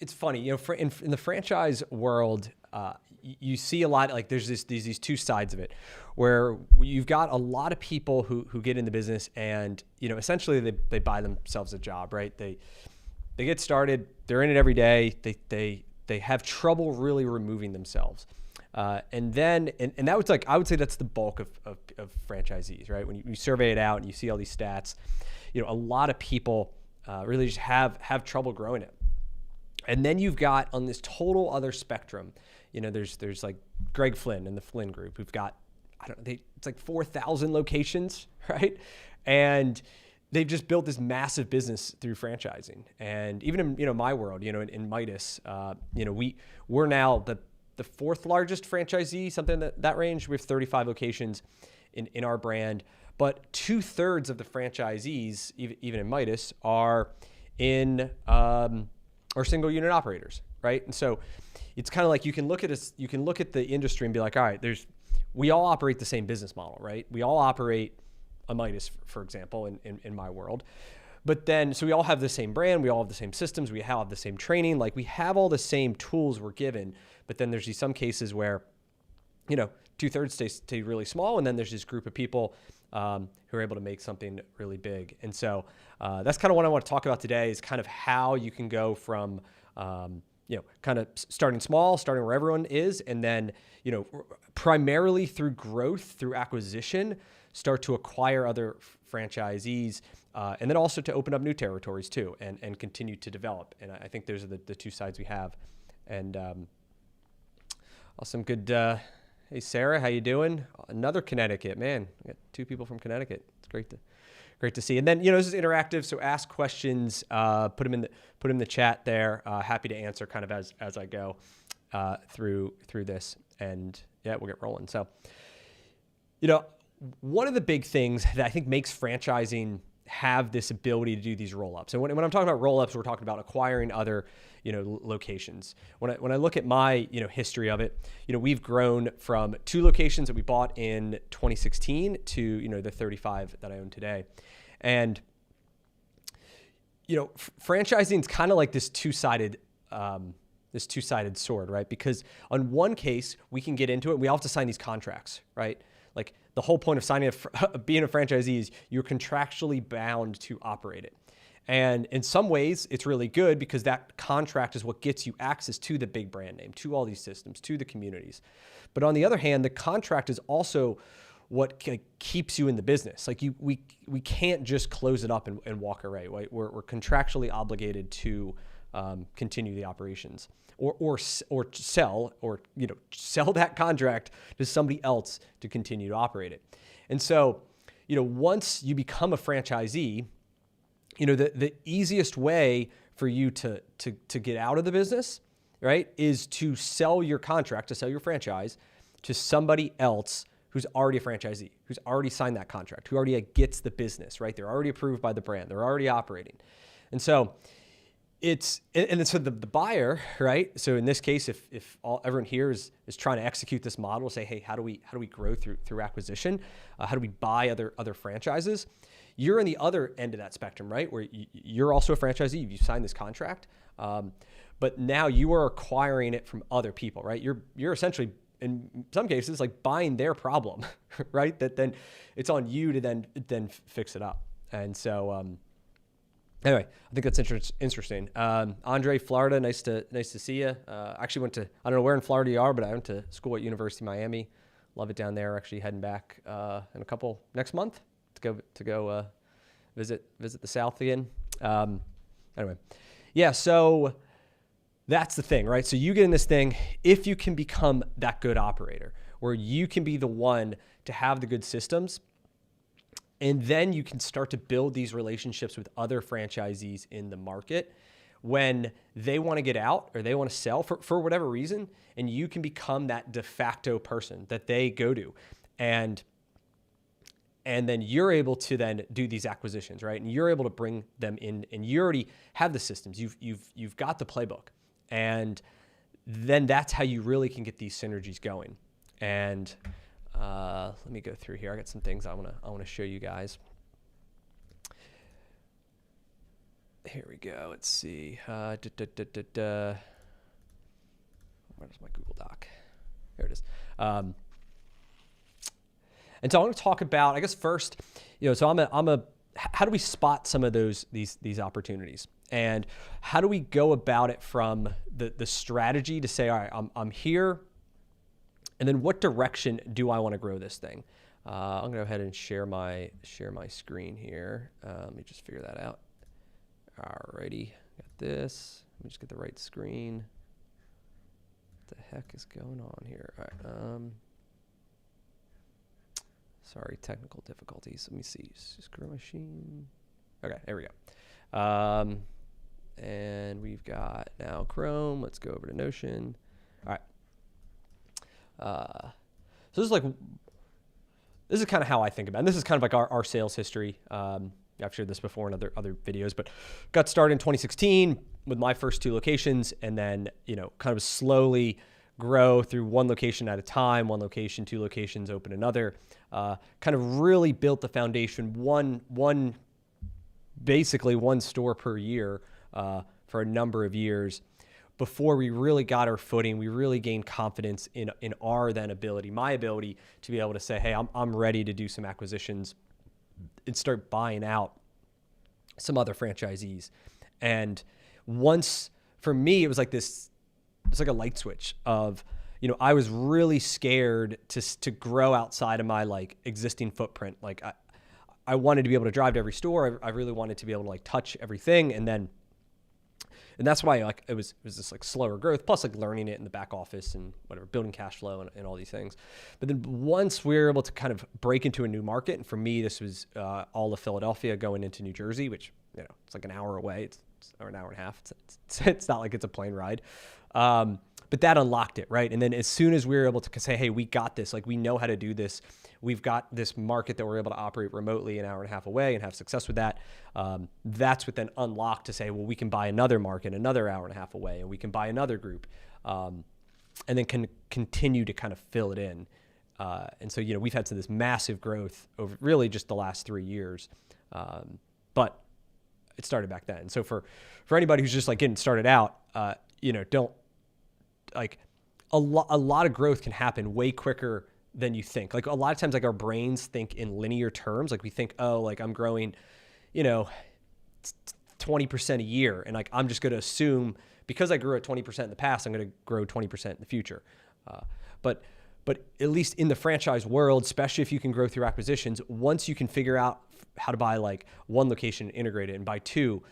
it's funny, in the franchise world, you see a lot, like there's these two sides of it, where you've got a lot of people who get in the business and, essentially they buy themselves a job, right? They get started, they're in it every day. They have trouble really removing themselves. And that was I would say that's the bulk of franchisees, right? When you survey it out and you see all these stats, a lot of people really just have trouble growing it. And then you've got on this total other spectrum, there's like Greg Flynn and the Flynn Group, who've got, it's like 4,000 locations, right? And they've just built this massive business through franchising. And even in, my world, in Midas, we're now the fourth largest franchisee, something that range. We have 35 locations in our brand, but 2/3 of the franchisees, even in Midas, are single unit operators, right? And so it's kind of like you can look at the industry and be like, all right, we all operate the same business model, right? We all operate a Midas, for example, in my world. But then, so we all have the same brand, we all have the same systems, we all have the same training, like we have all the same tools we're given. But then there's some cases where, 2/3 stay really small, and then there's this group of people who are able to make something really big. And so that's kind of what I want to talk about today, is kind of how you can go from, kind of starting small, starting where everyone is, and then, primarily through growth, through acquisition, start to acquire other franchisees, and then also to open up new territories too, and continue to develop. And I think those are the two sides we have. And awesome. Good. Hey, Sarah, how you doing? Another Connecticut, man. We got two people from Connecticut. It's great to see. And then, this is interactive, so ask questions, put them in the chat there. Happy to answer kind of as I go through this, and yeah, we'll get rolling. So, one of the big things that I think makes franchising have this ability to do these roll-ups. And when I'm talking about roll-ups, we're talking about acquiring other, locations. When I look at my, history of it, we've grown from 2 locations that we bought in 2016 to, the 35 that I own today. And, franchising is kind of like this two-sided sword, right? Because on one case, we can get into it. We all have to sign these contracts, right? Like the whole point of being a franchisee is you're contractually bound to operate it. And in some ways, it's really good because that contract is what gets you access to the big brand name, to all these systems, to the communities. But on the other hand, the contract is also what keeps you in the business. Like we can't just close it up and walk away, right? We're contractually obligated to continue the operations, or sell that contract to somebody else to continue to operate it. And so, once you become a franchisee, the easiest way for you to get out of the business, right, is to sell your contract, to sell your franchise to somebody else who's already a franchisee, who's already signed that contract, who already gets the business, right? They're already approved by the brand. They're already operating. And so so the buyer, right? So in this case, if everyone here is trying to execute this model, say, hey, how do we grow through acquisition? How do we buy other franchises? You're in the other end of that spectrum, right? Where you're also a franchisee. You've signed this contract, but now you are acquiring it from other people, right? You're essentially, in some cases, like buying their problem, right? That then it's on you to then fix it up. And so, anyway, I think that's interesting. Andre, Florida, nice to see you. Actually went to, I don't know where in Florida you are, but I went to school at University of Miami. Love it down there. Actually heading back in a couple next month to go visit the South again. Anyway, yeah. So that's the thing, right? So you get in this thing if you can become that good operator, where you can be the one to have the good systems. And then you can start to build these relationships with other franchisees in the market when they want to get out or they want to sell for whatever reason. And you can become that de facto person that they go to. And then you're able to then do these acquisitions, right? And you're able to bring them in, and you already have the systems. You've got the playbook. And then that's how you really can get these synergies going. And let me go through here. I got some things I want to show you guys. Here we go. Let's see. Where's my Google Doc? Here it is. And so I want to talk about, I guess first, so how do we spot some of these opportunities? And how do we go about it from the strategy to say, all right, I'm here, and then what direction do I want to grow this thing? I'm gonna go ahead and share my screen here. Let me just figure that out. Alrighty, got this. Let me just get the right screen. What the heck is going on here? All right, sorry, technical difficulties. Let me see. Screw machine. Okay, there we go. And we've got now Chrome. Let's go over to Notion. All right. So this is kind of how I think about it. And this is kind of like our sales history. I've shared this before in other videos, but got started in 2016 with my first 2 locations, and then kind of slowly grow through 1 location at a time, 1 location, 2 locations, open another. Kind of really built the foundation, basically one store per year for a number of years before we really got our footing. We really gained confidence in my ability to be able to say, hey, I'm ready to do some acquisitions and start buying out some other franchisees. And once, for me, it was like this, it's like a light switch of, I was really scared to grow outside of my like existing footprint. Like I wanted to be able to drive to every store. I really wanted to be able to like touch everything. And that's why like it was this like slower growth, plus like learning it in the back office and whatever, building cash flow and all these things. But then once we were able to kind of break into a new market, and for me, this was all of Philadelphia going into New Jersey, which, it's like an hour away. It's or an hour and a half. It's not like it's a plane ride. But that unlocked it, right? And then as soon as we were able to say, hey, we got this, like we know how to do this. We've got this market that we're able to operate remotely an hour and a half away and have success with that. That's what then unlocked to say, well, we can buy another market another hour and a half away, and we can buy another group, and then can continue to kind of fill it in. And so, we've had this massive growth over really just the last 3 years. But it started back then. So for anybody who's just like getting started out, don't like a lot of growth can happen way quicker than you think. Like a lot of times, like our brains think in linear terms. Like we think, oh, like I'm growing, 20% a year. And like, I'm just going to assume because I grew at 20% in the past, I'm going to grow 20% in the future. But at least in the franchise world, especially if you can grow through acquisitions, once you can figure out how to buy like 1 location and integrate it, and buy 2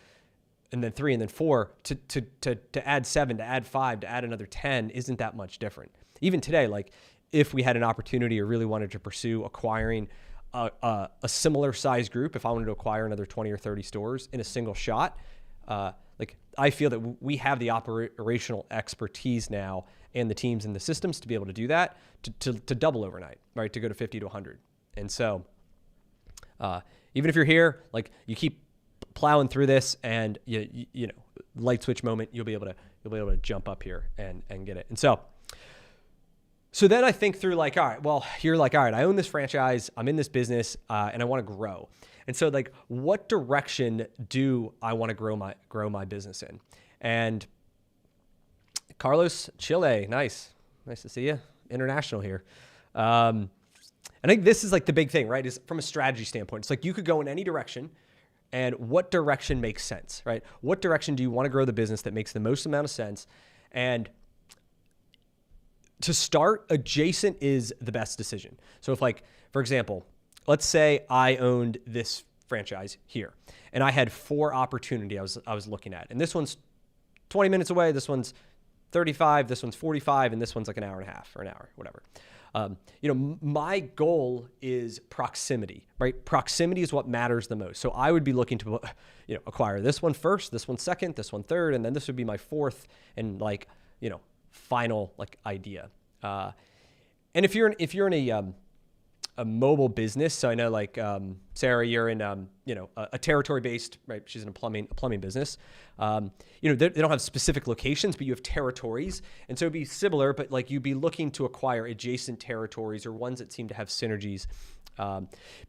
and then 3 and then 4 to add 7, to add 5, to add another 10 isn't that much different. Even today, like if we had an opportunity or really wanted to pursue acquiring a similar size group, if I wanted to acquire another 20 or 30 stores in a single shot, like I feel that we have the operational expertise now and the teams and the systems to be able to do that, to double overnight, right? To go to 50 to 100. And so even if you're here, like you keep plowing through this, and you know, light switch moment, you'll be able to jump up here and get it. And so then I think through like, all right, well, you're like, all right, I own this franchise, I'm in this business, and I want to grow. And so like, what direction do I want to grow my business in? And Carlos, Chile, nice to see you, international here. I think this is like the big thing, right? Is from a strategy standpoint, it's like you could go in any direction. And what direction makes sense, right? What direction do you want to grow the business that makes the most amount of sense? And to start, adjacent is the best decision. So if like, for example, let's say I owned this franchise here and I had 4 opportunities I was looking at. And this one's 20 minutes away, this one's 35, this one's 45, and this one's like an hour and a half or an hour, whatever. My goal is proximity, right? Proximity is what matters the most. So I would be looking to, acquire this one first, this one second, this one third, and then this would be my 4th and like, final like idea. And if you're in a mobile business, so I know like Sarah, you're in a territory based, right? She's in a plumbing business. They don't have specific locations, but you have territories, and so it'd be similar, but like you'd be looking to acquire adjacent territories or ones that seem to have synergies,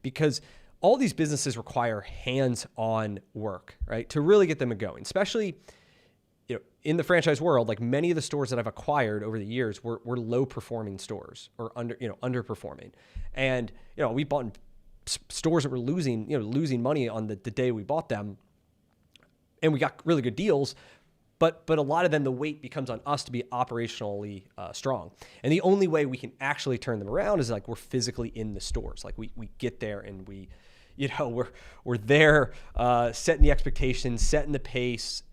because all these businesses require hands-on work, right? To really get them going, especially, in the franchise world, like many of the stores that I've acquired over the years were low performing stores or underperforming. And, we bought stores that were losing money on the day we bought them, and we got really good deals. But a lot of them, the weight becomes on us to be operationally strong. And the only way we can actually turn them around is like we're physically in the stores. Like we get there and we're there setting the expectations, setting the pace.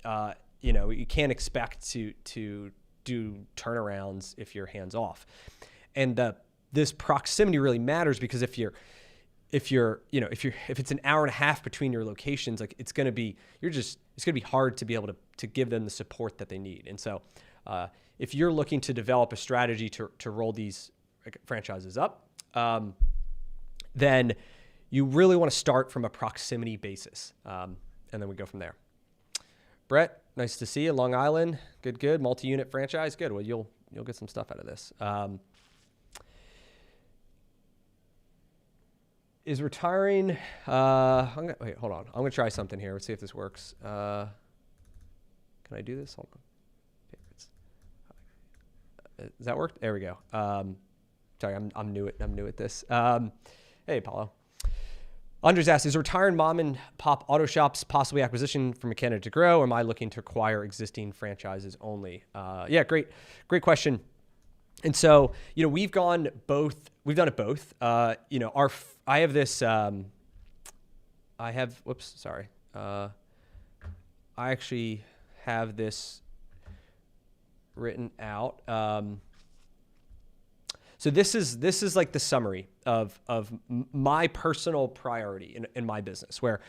You can't expect to do turnarounds if you're hands off. And this proximity really matters, because if it's an hour and a half between your locations, like it's going to be hard to be able to give them the support that they need. And so if you're looking to develop a strategy to roll these franchises up, then you really want to start from a proximity basis. And then we go from there. Brett, nice to see you. Long Island. Good. Multi-unit franchise. Good. Well, you'll get some stuff out of this. Is retiring, wait, hold on. I'm going to try something here. Let's see if this works. Can I do this? Hold on. Does that work? There we go. Sorry, I'm new at this. Hey, Apollo. Andres asks, is retiring mom and pop auto shops possibly acquisition from a candidate to grow, or am I looking to acquire existing franchises only? Yeah, great question. And so, we've done it both. I have this, I actually have this written out. So this is like the summary of my personal priority in my business, where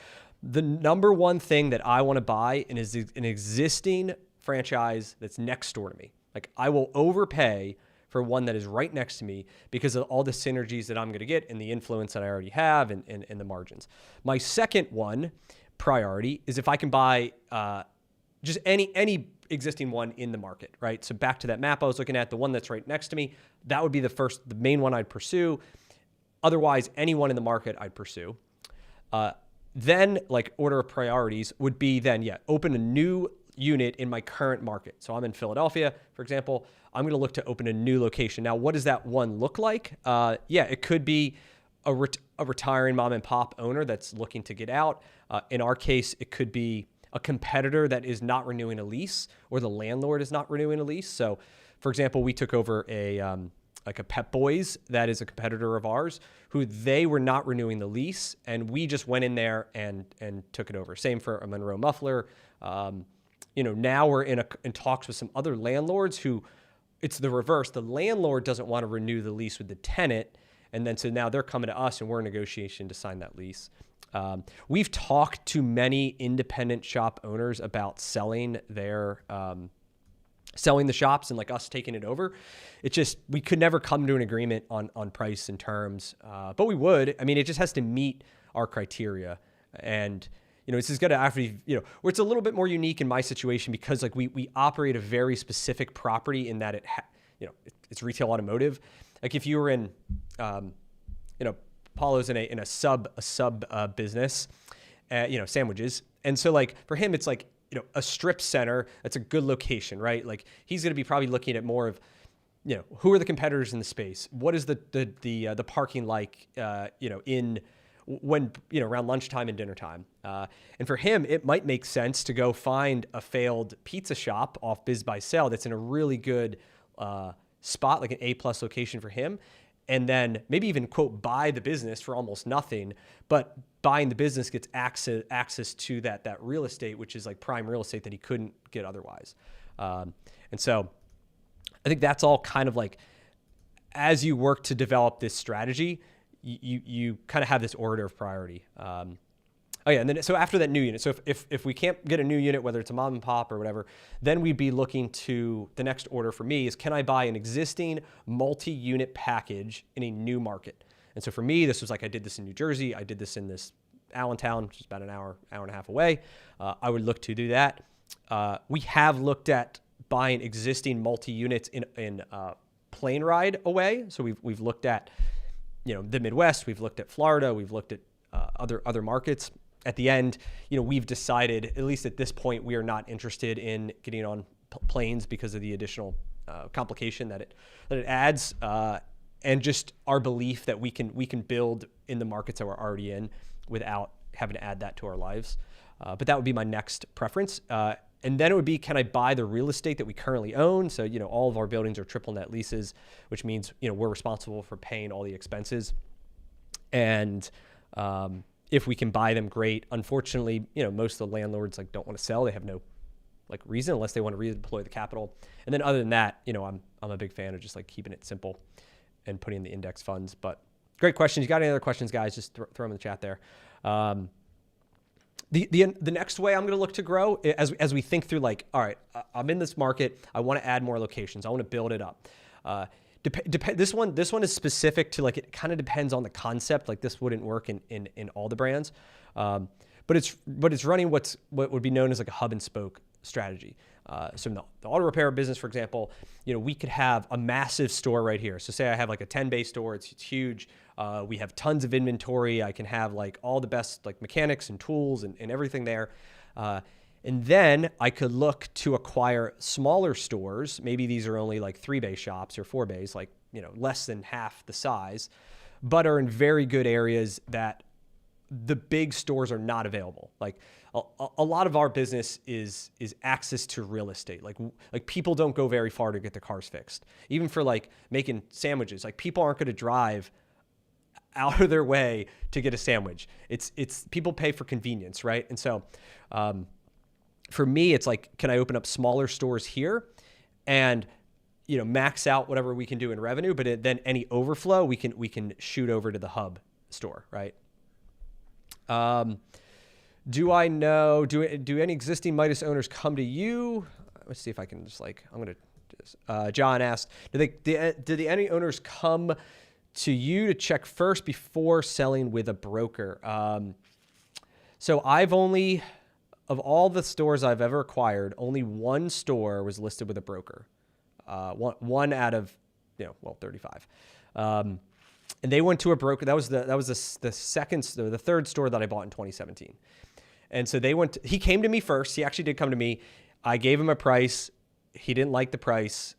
the number one thing that I want to buy is an existing franchise that's next door to me. Like, I will overpay for one that is right next to me because of all the synergies that I'm going to get and the influence that I already have and the margins. My second priority is if I can buy just any existing one in the market, right? So back to that map I was looking at, the one that's right next to me, that would be the main one I'd pursue. Otherwise, anyone in the market I'd pursue. Then, like, order of priorities would be open a new unit in my current market. So I'm in Philadelphia, for example. I'm going to look to open a new location. Now, what does that one look like? It could be a retiring mom and pop owner that's looking to get out. In our case, it could be a competitor that is not renewing a lease, or the landlord is not renewing a lease. So, for example, we took over a Pep Boys that is a competitor of ours, who they were not renewing the lease, and we just went in there and took it over. Same for a Monroe Muffler. Now we're in talks with some other landlords who, it's the reverse. The landlord doesn't want to renew the lease with the tenant, and then so now they're coming to us and we're in negotiation to sign that lease. We've talked to many independent shop owners about selling the shops and like us taking it over. It just, we could never come to an agreement on price and terms, but we would. I mean, it just has to meet our criteria. And, this is going to actually, where it's a little bit more unique in my situation, because like we operate a very specific property in that it's retail automotive. Like if you were in, Paulo's in a sub business, sandwiches. And so like for him, it's like, a strip center, that's a good location, right? Like he's going to be probably looking at more of, who are the competitors in the space? What is the parking like, in when, around lunchtime and dinner time. And for him, it might make sense to go find a failed pizza shop off Biz Buy Sell that's in a really good spot, like an A+ location for him. And then maybe even, quote, buy the business for almost nothing, but buying the business gets access to that real estate, which is like prime real estate that he couldn't get otherwise. And so I think that's all kind of like, as you work to develop this strategy, you kind of have this order of priority. And then so after that new unit, so if we can't get a new unit, whether it's a mom and pop or whatever, then we'd be looking to the next order for me is, can I buy an existing multi-unit package in a new market? And so for me, this was like, I did this in New Jersey. I did this in this Allentown, which is about an hour and a half away. I would look to do that. We have looked at buying existing multi-units in plane ride away. So we've looked at, the Midwest. We've looked at Florida. We've looked at other markets. At the end, we've decided, at least at this point, we are not interested in getting on planes because of the additional complication that it adds, and just our belief that we can build in the markets that we're already in without having to add that to our lives. But that would be my next preference. And then it would be, can I buy the real estate that we currently own? So, all of our buildings are triple net leases, which means, we're responsible for paying all the expenses. And if we can buy them, great. Unfortunately, most of the landlords don't want to sell. They have no reason unless they want to redeploy the capital. And then other than that, I'm a big fan of just keeping it simple and putting in the index funds. But great questions. You got any other questions, guys? Just throw them in the chat there. The next way I'm going to look to grow as we think through all right, I'm in this market. I want to add more locations. I want to build it up. This one is specific to it kind of depends on the concept. This wouldn't work in all the brands, but it's running what would be known as a hub and spoke strategy. So in the auto repair business, for example, we could have a massive store right here. So say I have a 10 bay store. It's huge. We have tons of inventory. I can have all the best mechanics and tools and everything there. And then I could look to acquire smaller stores. Maybe these are only 3 bay shops or 4 bays, less than half the size, but are in very good areas that the big stores are not available. A lot of our business is access to real estate. Like people don't go very far to get their cars fixed. Even for making sandwiches, people aren't going to drive out of their way to get a sandwich. It's people pay for convenience, right? And so, for me, it's can I open up smaller stores here and, max out whatever we can do in revenue, but then any overflow we can shoot over to the hub store, right? Do any existing Midas owners come to you? Let's see if I can just John asked, do any owners come to you to check first before selling with a broker? So of all the stores I've ever acquired, only one store was listed with a broker. One out of 35. And they went to a broker. That was the third store that I bought in 2017. And so he came to me first. He actually did come to me. I gave him a price. He didn't like the price.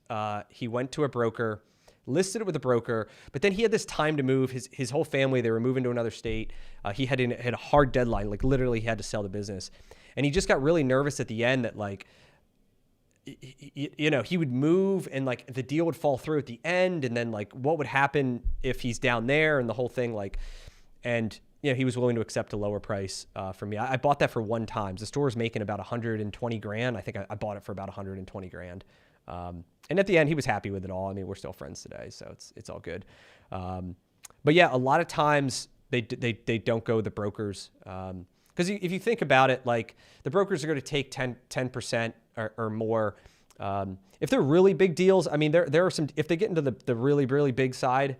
He went to a broker, listed it with a broker, but then he had this time to move. His whole family, they were moving to another state. He had a hard deadline. Literally he had to sell the business. And he just got really nervous at the end that he would move and the deal would fall through at the end. And then what would happen if he's down there and the whole thing, and he was willing to accept a lower price from me. I bought that for 1 time. The store was making about 120 grand. I think I bought it for about 120 grand. And at the end he was happy with it all. I mean, we're still friends today, so it's all good. But yeah, a lot of times they don't go the brokers. Because if you think about it, the brokers are going to take 10% or more. If they're really big deals, I mean, there are some, if they get into the really, really big side,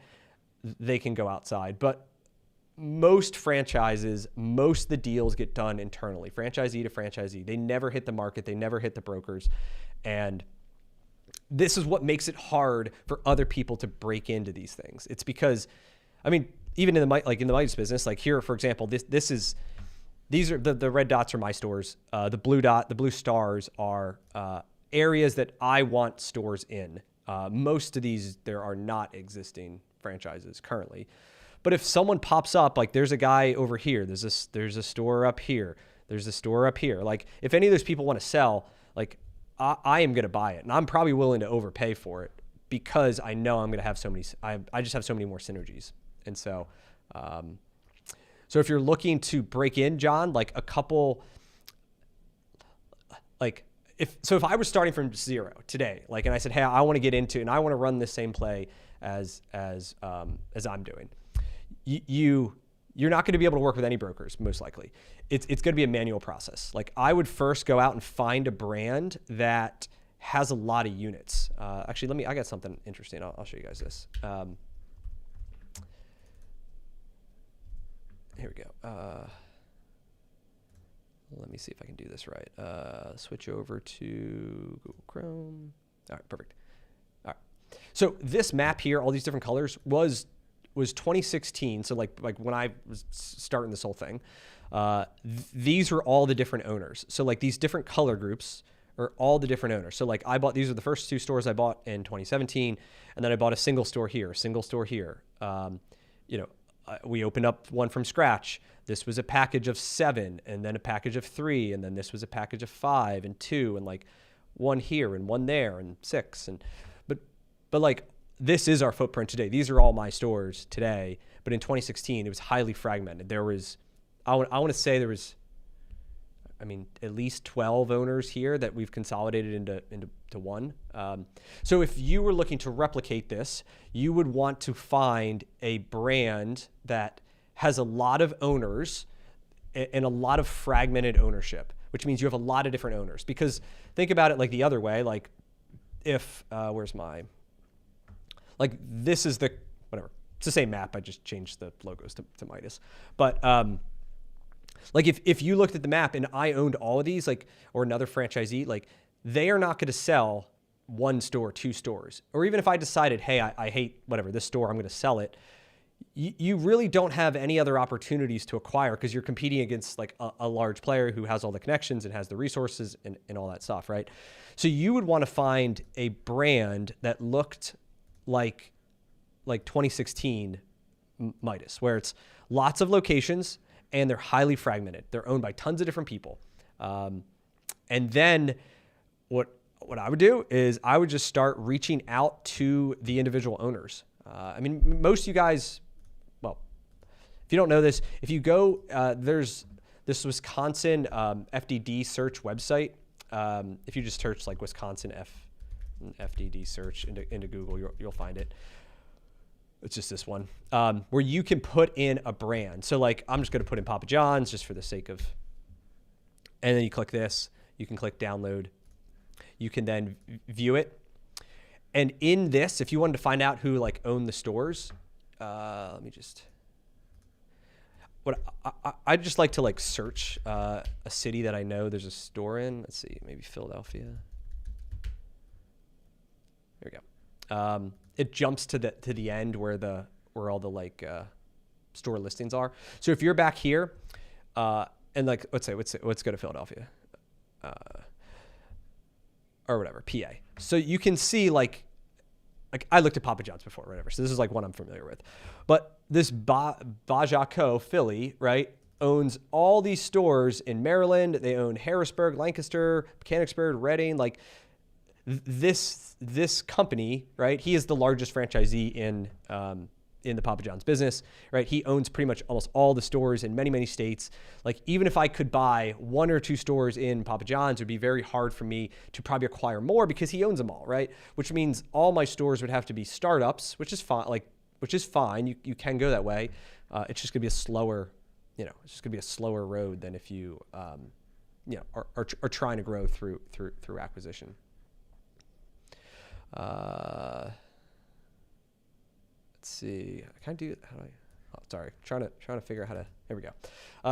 they can go outside. But most franchises, most of the deals get done internally, franchisee to franchisee. They never hit the market. They never hit the brokers. And this is what makes it hard for other people to break into these things. It's because, I mean, even in the Midas business, here, for example, these are the red dots are my stores. The blue stars are areas that I want stores in. Most of these, there are not existing franchises currently. But if someone pops up, there's a guy over here, there's a store up here, there's a store up here. If any of those people want to sell, I am going to buy it, and I'm probably willing to overpay for it because I know I'm going to have so many. I just have so many more synergies, and so. So if you're looking to break in, John, a couple, if I was starting from zero today, and I said, hey, I want to get into, and I want to run the same play as I'm doing, you're not going to be able to work with any brokers, most likely. It's going to be a manual process. I would first go out and find a brand that has a lot of units. Actually, I got something interesting. I'll show you guys this. Here we go. Let me see if I can do this right. Switch over to Google Chrome. All right, perfect. All right. So this map here, all these different colors, was was 2016. So like when I was starting this whole thing, these are all the different owners. So like these different color groups are all the different owners. So like these are the first 2 stores I bought in 2017. And then I bought a single store here, we opened up one from scratch. This was a package of 7, and then a package of 3, and then this was a package of 5 and 2, and like one here and one there and 6. But like this is our footprint today. These are all my stores today. But in 2016, it was highly fragmented. There was, I want to say there was, at least 12 owners here that we've consolidated into one. So if you were looking to replicate this, you would want to find a brand that has a lot of owners and a lot of fragmented ownership, which means you have a lot of different owners. Because think about it like the other way, like if, this is the, whatever, it's the same map. I just changed the logos to Midas. But, like if you looked at the map and I owned all of these, like, or another franchisee, like they are not going to sell 1 store, 2 stores. Or even if I decided, hey, I hate whatever, this store, I'm going to sell it. You really don't have any other opportunities to acquire because you're competing against like a large player who has all the connections and has the resources and all that stuff, right? So you would want to find a brand that looked like 2016 Midas, where it's lots of locations, and they're highly fragmented. They're owned by tons of different people. And then what I would do is I would just start reaching out to the individual owners. Most of you guys, well, if you don't know this, if you go, there's this Wisconsin FDD search website. If you just search like Wisconsin FDD search into Google, you'll find it. It's just this one, where you can put in a brand. So like, I'm just going to put in Papa John's just for the sake of, and then you click this, you can click download. You can then view it. And in this, if you wanted to find out who like owned the stores, let me just, I'd just like to like search a city that I know there's a store in. Let's see, maybe Philadelphia. There we go. It jumps to the end where all the like store listings are. So if you're back here, and like let's go to Philadelphia, or whatever, PA. So you can see like I looked at Papa John's before, whatever. So this is like one I'm familiar with, but this Bajaco Philly, right, owns all these stores in Maryland. They own Harrisburg, Lancaster, Mechanicsburg, Reading, like. This company, right? He is the largest franchisee in the Papa John's business, right? He owns pretty much almost all the stores in many states. Like even if I could buy 1 or 2 stores in Papa John's, it would be very hard for me to probably acquire more because he owns them all, right? Which means all my stores would have to be startups, which is fine. You can go that way. It's just gonna be a slower, road than if you, are trying to grow through acquisition. Let's see. I can't do it. How do I? Oh, sorry. Trying to figure out how to. There we go.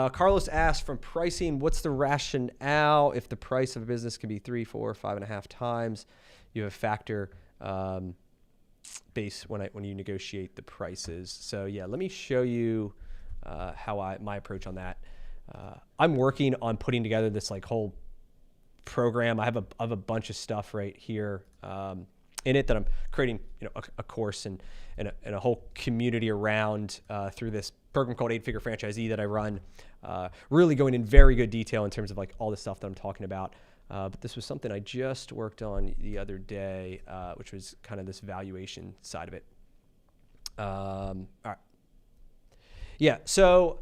Carlos asked, from pricing, what's the rationale if the price of a business can be 3, 4, 5.5 times? You have a factor base when you negotiate the prices. So yeah, let me show you my approach on that. I'm working on putting together this like whole program. I have a bunch of stuff right here. In it that I'm creating, a course and a whole community around through this program called 8-Figure Franchisee that I run, really going in very good detail in terms of like all the stuff that I'm talking about. But this was something I just worked on the other day, which was kind of this valuation side of it. All right. Yeah. So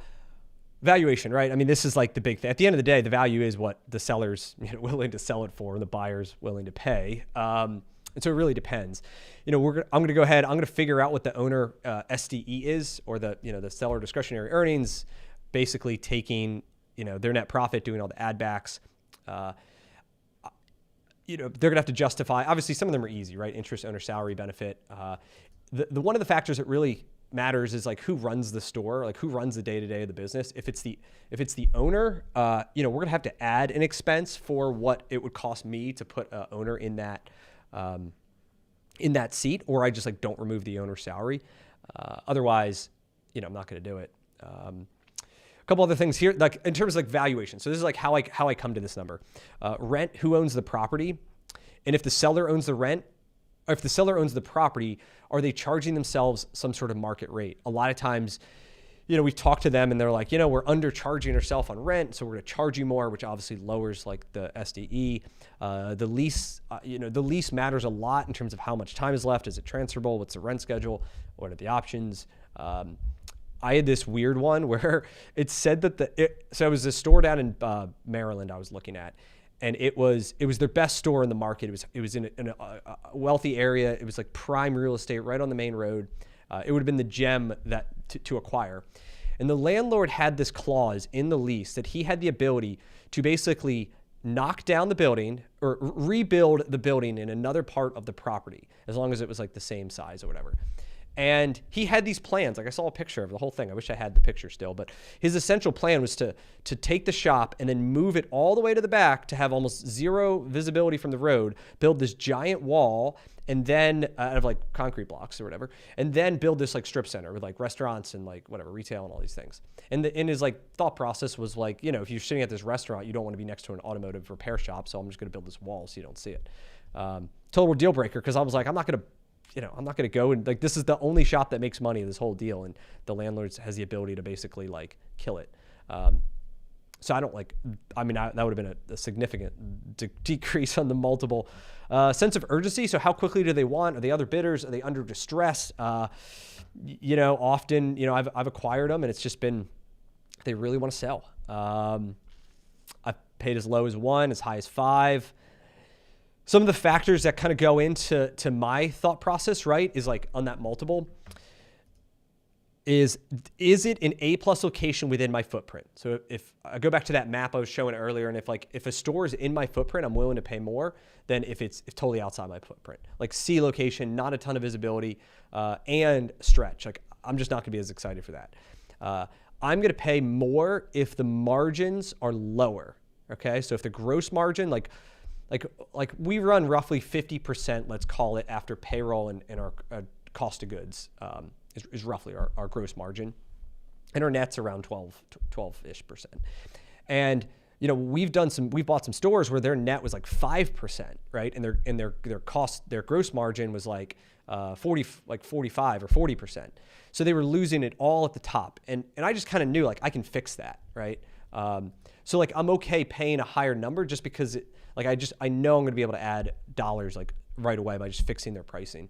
valuation, right? This is like the big thing. At the end of the day, the value is what the seller's willing to sell it for and the buyer's willing to pay. And so it really depends. I'm going to go ahead. I'm going to figure out what the owner SDE is, or the seller discretionary earnings, basically taking their net profit, doing all the add backs. They're going to have to justify. Obviously, some of them are easy, right? Interest, owner salary, benefit. The one of the factors that really matters is like who runs the store, like who runs the day-to-day of the business. If it's the owner, we're going to have to add an expense for what it would cost me to put an owner in that seat, or I just like don't remove the owner's salary. Otherwise, I'm not going to do it. A couple other things here, like in terms of like valuation. So this is like how I come to this number. Rent, who owns the property, and if the seller owns the rent, or if the seller owns the property, are they charging themselves some sort of market rate? A lot of times, we've talked to them and they're like, we're undercharging ourselves on rent, so we're going to charge you more, which obviously lowers like the SDE. The lease, the lease matters a lot in terms of how much time is left. Is it transferable? What's the rent schedule? What are the options? I had this weird one where it said that so it was a store down in Maryland I was looking at, and it was their best store in the market. It was in a wealthy area. It was like prime real estate right on the main road. It would have been the gem that to acquire. And the landlord had this clause in the lease that he had the ability to basically knock down the building or rebuild the building in another part of the property, as long as it was like the same size or whatever. And he had these plans. Like I saw a picture of the whole thing. I wish I had the picture still, but his essential plan was to take the shop and then move it all the way to the back to have almost zero visibility from the road, build this giant wall, and then out of like concrete blocks or whatever, and then build this like strip center with like restaurants and like whatever, retail and all these things. And in his like thought process was like, if you're sitting at this restaurant, you don't want to be next to an automotive repair shop, so I'm just going to build this wall so you don't see it. Total deal breaker, because I was like, I'm not going to go and like, this is the only shop that makes money in this whole deal. And the landlord has the ability to basically like kill it. So I don't that would have been a significant decrease on the multiple. Sense of urgency. So how quickly do they want? Are they other bidders? Are they under distress? Often, I've acquired them and it's just been, they really want to sell. I've paid as low as 1, as high as 5. Some of the factors that kind of go into my thought process, right, is like on that multiple is it an A+ location within my footprint? So if I go back to that map I was showing earlier, and if a store is in my footprint, I'm willing to pay more than if it's totally outside my footprint. Like C location, not a ton of visibility, and stretch. Like I'm just not gonna be as excited for that. I'm gonna pay more if the margins are lower. Okay, so if the gross margin, like we run roughly 50%, let's call it, after payroll and our cost of goods is roughly our gross margin. And our net's around 12-ish%. And we've bought some stores where their net was like 5%, right? And their gross margin was like 45 or 40%. So they were losing it all at the top. And I just kind of knew like I can fix that, right? So like I'm okay paying a higher number just because I know I'm going to be able to add dollars like right away by just fixing their pricing.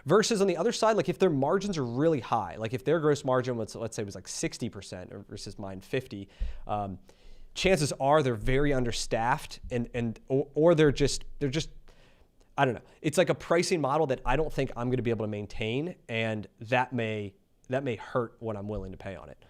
Versus on the other side, like if their margins are really high, like if their gross margin was, let's say, was like 60% versus mine 50, chances are they're very understaffed or they're just I don't know. It's like a pricing model that I don't think I'm going to be able to maintain, and that may hurt what I'm willing to pay on it.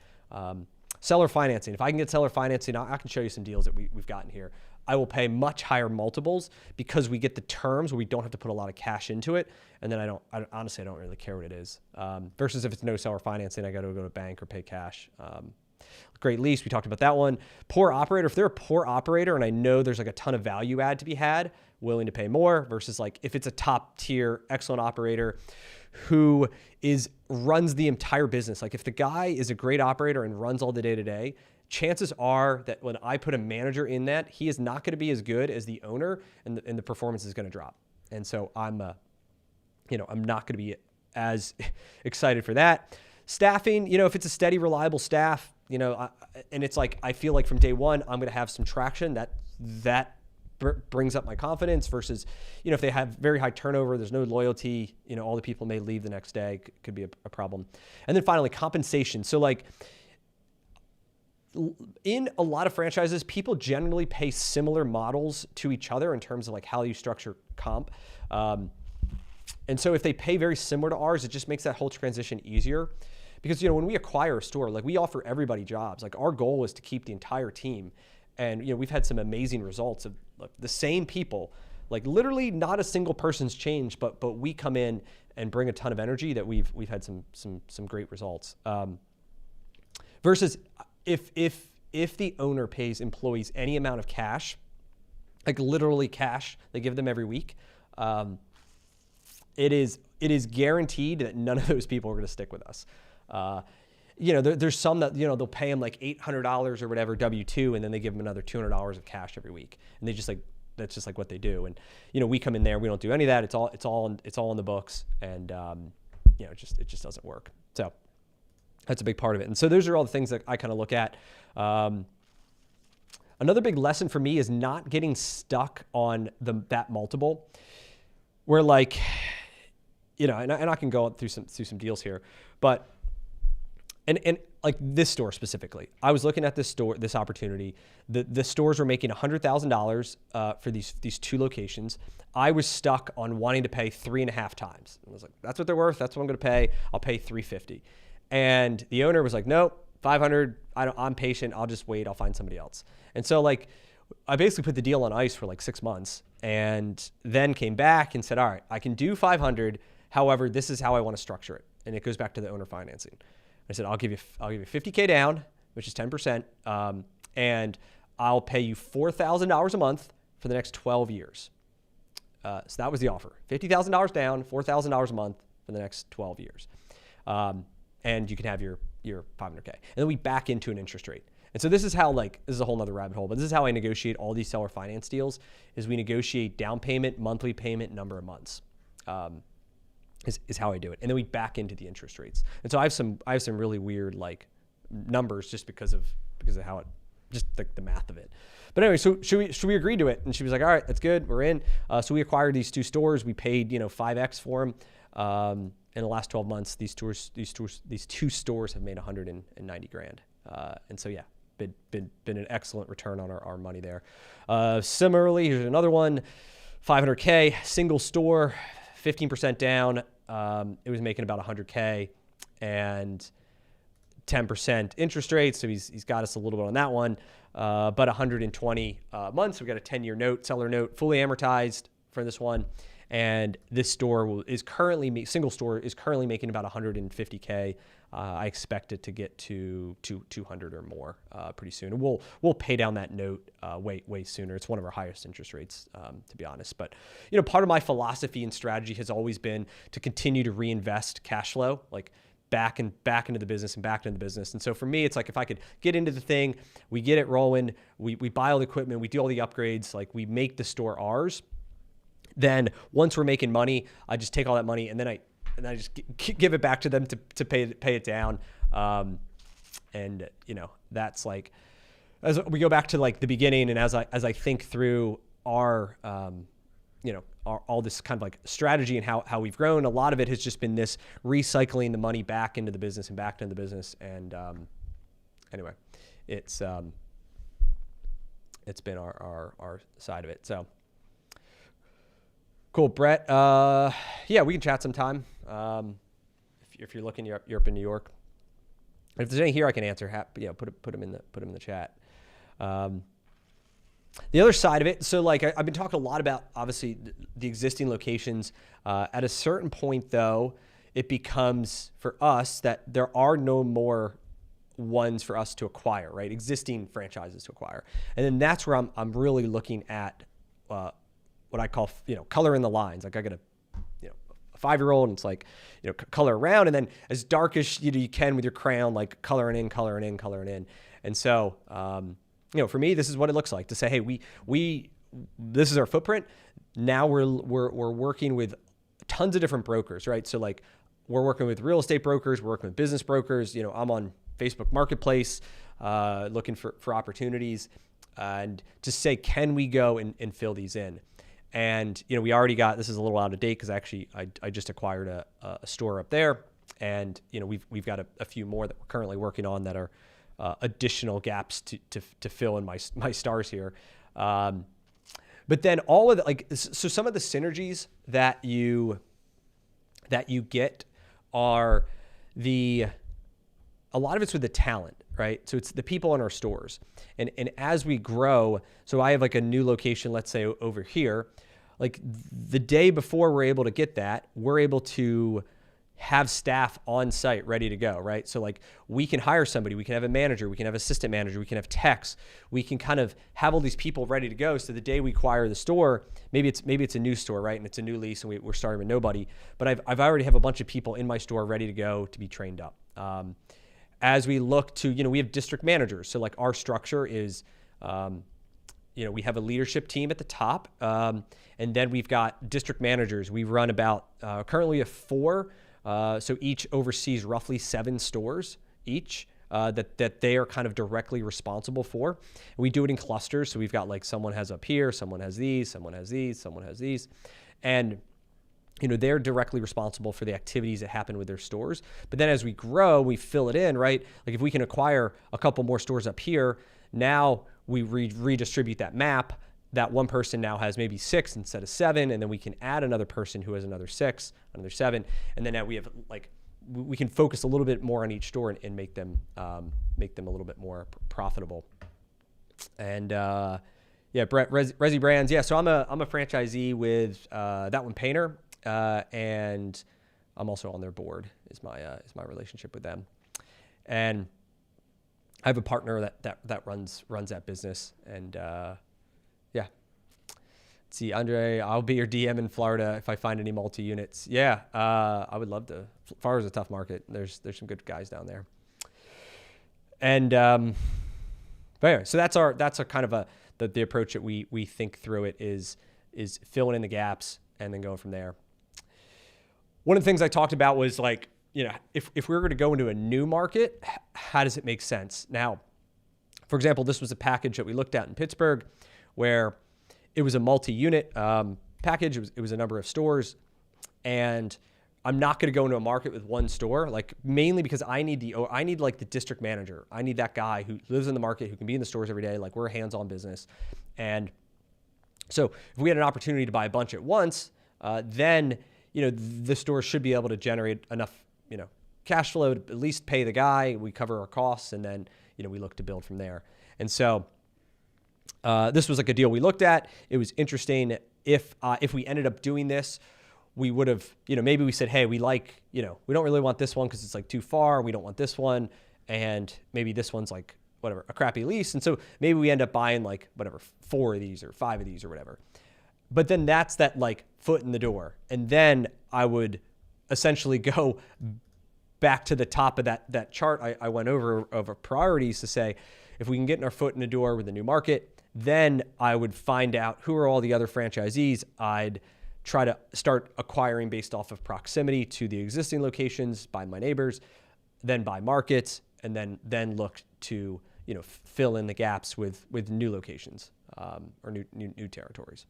Seller financing. If I can get seller financing, I can show you some deals that we've gotten here. I will pay much higher multiples because we get the terms where we don't have to put a lot of cash into it. And then honestly, I don't really care what it is. Versus if it's no seller financing, I got to go to a bank or pay cash. Great lease. We talked about that one. Poor operator. If they're a poor operator and I know there's like a ton of value add to be had, willing to pay more versus like if it's a top tier, excellent operator who runs the entire business. Like if the guy is a great operator and runs all the day to day, chances are that when I put a manager in that, he is not going to be as good as the owner, and the performance is going to drop. And so I'm not going to be as excited for that. Staffing, if it's a steady, reliable staff, and it's like, I feel like from day one, I'm going to have some traction that brings up my confidence versus, if they have very high turnover, there's no loyalty, all the people may leave the next day, could be a problem. And then finally, compensation. So like, in a lot of franchises, people generally pay similar models to each other in terms of like how you structure comp. And so if they pay very similar to ours, it just makes that whole transition easier. Because, when we acquire a store, like we offer everybody jobs. Like our goal is to keep the entire team. And, we've had some amazing results of the same people, like literally not a single person's changed, but we come in and bring a ton of energy that we've had some great results. Versus if the owner pays employees any amount of cash, like literally cash, they give them every week, it is guaranteed that none of those people are going to stick with us. There's some that, they'll pay them like $800 or whatever W-2, and then they give them another $200 of cash every week. And they just like, that's just like what they do. And, we come in there, we don't do any of that. It's all in the books. And, it just doesn't work. So that's a big part of it. And so those are all the things that I kind of look at. Another big lesson for me is not getting stuck on that multiple where like, and I can go through some deals here, but and like this store specifically, I was looking at this opportunity. The stores were making $100,000 for these two locations. I was stuck on wanting to pay 3.5 times. I was like, that's what they're worth. That's what I'm going to pay. I'll pay $350. And the owner was like, nope, 500. I'm patient. I'll just wait. I'll find somebody else. And so like, I basically put the deal on ice for like 6 months, and then came back and said, all right, I can do 500. However, this is how I want to structure it. And it goes back to the owner financing. I said, I'll give you $50K down, which is 10%. And I'll pay you $4,000 a month for the next 12 years. So that was the offer. $50,000 down, $4,000 a month for the next 12 years. And you can have your $500K. And then we back into an interest rate. And so this is how, like, this is a whole nother rabbit hole, but this is how I negotiate all these seller finance deals, is we negotiate down payment, monthly payment, number of months. Is how I do it. And then we back into the interest rates. And so I have some really weird like numbers just because of how it, just the math of it. But anyway, so should we agree to it? And she was like, all right, that's good. We're in. So we acquired these two stores. We paid, 5X for them. In the last 12 months, these two stores have made $190,000. And so, yeah, been an excellent return on our money there. Similarly, here's another one, $500K, single store, 15% down. It was making about $100K and 10% interest rate. So he's got us a little bit on that one, but 120 months. We got a 10-year note, seller note, fully amortized for this one. And this store is currently, single store is currently making about $150K. I expect it to get to 200 or more pretty soon. And we'll pay down that note way sooner. It's one of our highest interest rates, to be honest. But part of my philosophy and strategy has always been to continue to reinvest cash flow, like back into the business and back into the business. And so for me, it's like if I could get into the thing, we get it rolling, we buy all the equipment, we do all the upgrades, like we make the store ours. Then once we're making money, I just take all that money and then I just give it back to them to pay it down. And that's like, as we go back to like the beginning, and as I think through our, all this kind of like strategy and how we've grown, a lot of it has just been this recycling the money back into the business and back into the business. And anyway, it's been our side of it. So. Cool, Brett. Yeah, we can chat sometime. If you're looking, you're up in New York. If there's any here I can answer, put them in the chat. The other side of it, so like I've been talking a lot about obviously the existing locations. At a certain point, though, it becomes for us that there are no more ones for us to acquire, right? Existing franchises to acquire, and then that's where I'm really looking at. What I call, color in the lines. Like I got a 5-year-old, and it's like, color around, and then as dark as you can with your crayon, like coloring in. And so, for me, this is what it looks like to say, hey, this is our footprint. Now we're working with tons of different brokers, right? So like we're working with real estate brokers, we're working with business brokers. I'm on Facebook Marketplace, looking for opportunities, and to say, can we go and fill these in? And, we already got, this is a little out of date because actually I just acquired a store up there, and, we've got a few more that we're currently working on that are additional gaps to fill in my stars here. But then all of the, so some of the synergies that you get are a lot of it's with the talent, right? So it's the people in our stores. And as we grow, so I have like a new location, let's say over here, like the day before we're able to get that, we're able to have staff on site ready to go, right? So like we can hire somebody, we can have a manager, we can have assistant manager, we can have techs, we can kind of have all these people ready to go. So the day we acquire the store, maybe it's a new store, right? And it's a new lease and we're starting with nobody, but I've already have a bunch of people in my store ready to go to be trained up. As we look to, we have district managers. So like our structure is, we have a leadership team at the top, and then we've got district managers. We run about, currently we have 4, so each oversees roughly 7 stores each that they are kind of directly responsible for. We do it in clusters, so we've got like someone has up here, someone has these, someone has these, someone has these, and they're directly responsible for the activities that happen with their stores. But then as we grow, we fill it in, right? Like if we can acquire a couple more stores up here, now we redistribute that map. That one person now has maybe 6 instead of 7, and then we can add another person who has another 6, another 7, and then now we have like we can focus a little bit more on each store and make them a little bit more profitable. And Brett, Resi Brands, yeah. So I'm a franchisee with That One Painter, and I'm also on their board. Is my relationship with them, and I have a partner that runs that business, and yeah. Let's see, Andre, I'll be your DM in Florida if I find any multi-units. Yeah, I would love to. Florida's a tough market. There's some good guys down there, and but anyway, so that's a kind of the approach that we think through it is filling in the gaps and then going from there. One of the things I talked about was like, if we were going to go into a new market, how does it make sense? Now, for example, this was a package that we looked at in Pittsburgh where it was a multi-unit package. It was a number of stores, and I'm not going to go into a market with one store, like mainly because I need like the district manager. I need that guy who lives in the market, who can be in the stores every day. Like we're a hands-on business. And so if we had an opportunity to buy a bunch at once, then, the store should be able to generate enough, cash flow to at least pay the guy. We cover our costs, and then, we look to build from there. And so this was like a deal we looked at. It was interesting. If we ended up doing this, we would have, maybe we said, hey, we like, we don't really want this one because it's like too far. We don't want this one. And maybe this one's like, whatever, a crappy lease. And so maybe we end up buying like, whatever, 4 of these or 5 of these or whatever. But then that's that like foot in the door. And then I would essentially go back to the top of that chart I went over of priorities to say, if we can get our foot in the door with a new market, then I would find out who are all the other franchisees. I'd try to start acquiring based off of proximity to the existing locations, by my neighbors, then by markets, and then look to fill in the gaps with new locations or new territories.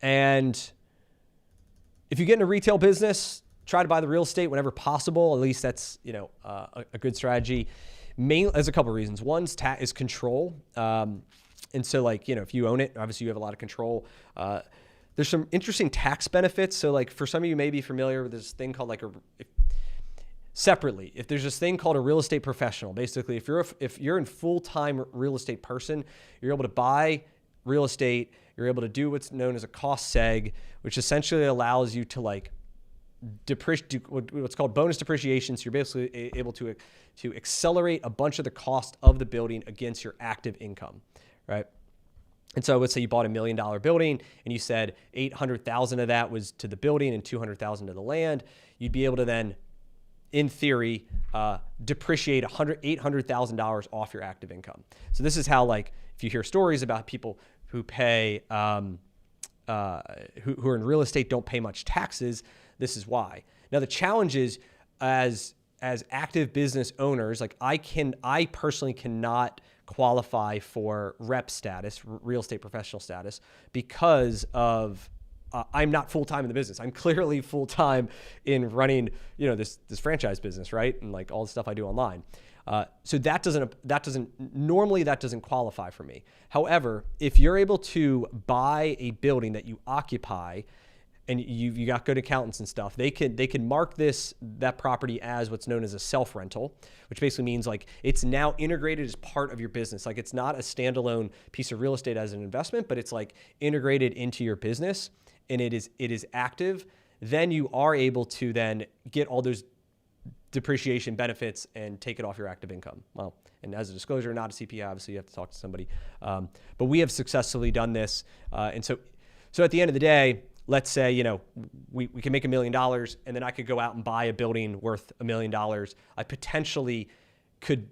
And if you get in a retail business, try to buy the real estate whenever possible. At least that's a good strategy. Mainly, there's a couple of reasons. One is control. And so like, if you own it, obviously you have a lot of control. There's some interesting tax benefits. So like for some of you may be familiar with this thing called like if there's this thing called a real estate professional. Basically, if you're a full-time real estate person, you're able to buy real estate. You're able to do what's known as a cost seg, which essentially allows you to like what's called bonus depreciation. So you're basically able to accelerate a bunch of the cost of the building against your active income, right? And so let's say you bought $1 million building and you said 800,000 of that was to the building and 200,000 to the land. You'd be able to then, in theory, depreciate $800,000 off your active income. So this is how, like, if you hear stories about people who pay, who are in real estate, don't pay much taxes, this is why. Now the challenge is, as active business owners, like I personally cannot qualify for rep status, real estate professional status, because of I'm not full-time in the business. I'm clearly full-time in running, this franchise business, right? And like all the stuff I do online. So that doesn't qualify for me. However, if you're able to buy a building that you occupy, and you got good accountants and stuff, they can mark that property as what's known as a self-rental, which basically means like it's now integrated as part of your business. Like it's not a standalone piece of real estate as an investment, but it's like integrated into your business, and it is active. then you are able to then get all those depreciation benefits and take it off your active income. Well, and as a disclosure, not a CPA, obviously you have to talk to somebody. But we have successfully done this. And so at the end of the day, let's say, we can make $1 million, and then I could go out and buy a building worth $1 million. I potentially could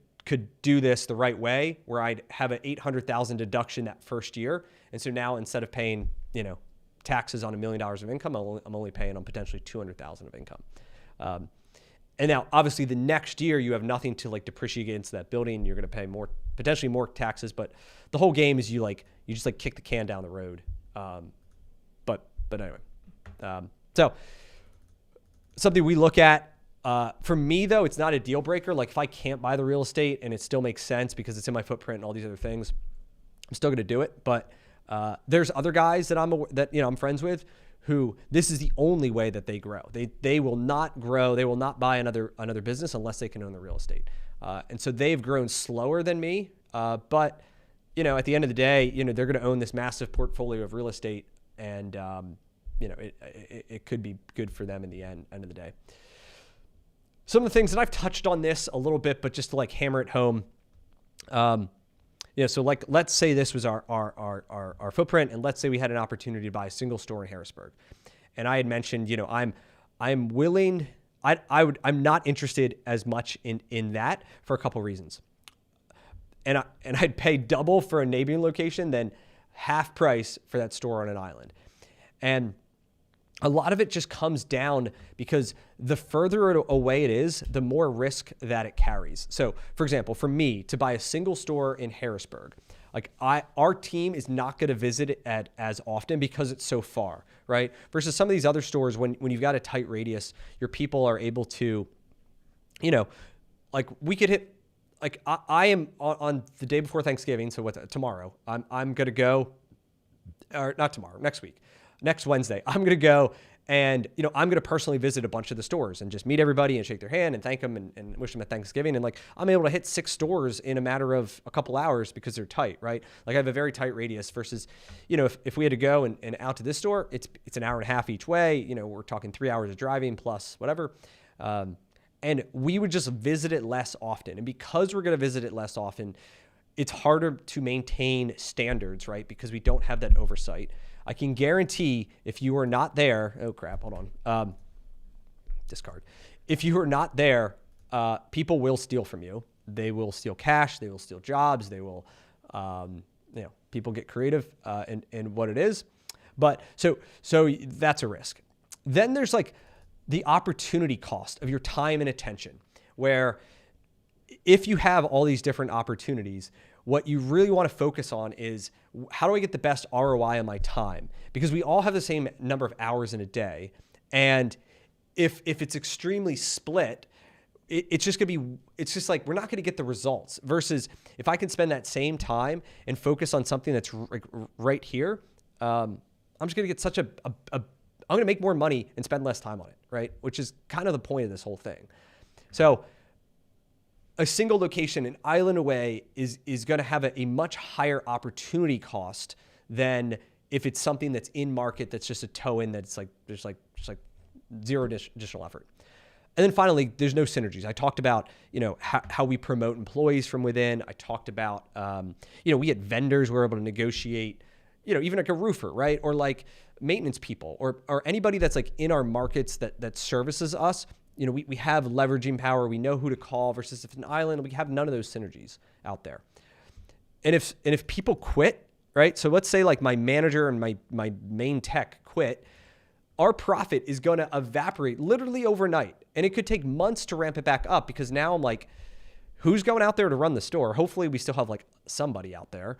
do this the right way, where I'd have an $800,000 deduction that first year. And so now, instead of paying, taxes on $1 million of income, I'm only paying on potentially $200,000 of income. And now, obviously, the next year you have nothing to depreciate against that building. You're going to pay potentially more taxes. But the whole game is you just kick the can down the road. But anyway, so something we look at. For me, though, it's not a deal breaker. Like, if I can't buy the real estate and it still makes sense because it's in my footprint and all these other things, I'm still going to do it. But there's other guys that I'm friends with who this is the only way that they grow. They will not grow. They will not buy another business unless they can own the real estate. And so they've grown slower than me. But at the end of the day, they're going to own this massive portfolio of real estate, and it could be good for them in the end of the day. Some of the things that I've touched on this a little bit, but just to hammer it home. So let's say this was our footprint, and let's say we had an opportunity to buy a single store in Harrisburg. And I had mentioned, I'm willing, I'm not interested as much in that for a couple of reasons. And I'd pay double for a neighboring location than half price for that store on an island. And a lot of it just comes down because the further away it is, the more risk that it carries. So, for example, for me to buy a single store in Harrisburg, our team is not going to visit it as often because it's so far, right? Versus some of these other stores, when you've got a tight radius, your people are able to, we could hit. I am on the day before Thanksgiving, so tomorrow, I'm going to go, or not tomorrow, next week. Next Wednesday, I'm going to go and, I'm going to personally visit a bunch of the stores and just meet everybody and shake their hand and thank them and wish them a Thanksgiving. And I'm able to hit 6 stores in a matter of a couple hours because they're tight, right? I have a very tight radius versus, if we had to go and out to this store, it's an hour and a half each way. We're talking 3 hours of driving plus whatever. And we would just visit it less often. And because we're going to visit it less often, it's harder to maintain standards, right? Because we don't have that oversight. I can guarantee if you are not there, oh crap, hold on, discard. If you are not there, people will steal from you. They will steal cash. They will steal jobs. They will, people get creative in what it is. But so that's a risk. Then there's the opportunity cost of your time and attention, where if you have all these different opportunities, what you really want to focus on is, how do I get the best ROI on my time? Because we all have the same number of hours in a day. And if it's extremely split, it's just going to be, it's just we're not going to get the results. Versus if I can spend that same time and focus on something that's right here, I'm just going to get I'm going to make more money and spend less time on it, right? Which is kind of the point of this whole thing. So a single location, an island away, is going to have a much higher opportunity cost than if it's something that's in market, that's just a toe in, that's there's just zero additional effort. And then finally, there's no synergies. I talked about, how we promote employees from within. I talked about, we had vendors we're able to negotiate, even a roofer, right? Or maintenance people or anybody that's in our markets that services us. We have leveraging power. We know who to call versus if it's an island, we have none of those synergies out there. And if people quit, right? So let's say my manager and my main tech quit, our profit is going to evaporate literally overnight. And it could take months to ramp it back up because now I'm who's going out there to run the store? Hopefully we still have somebody out there.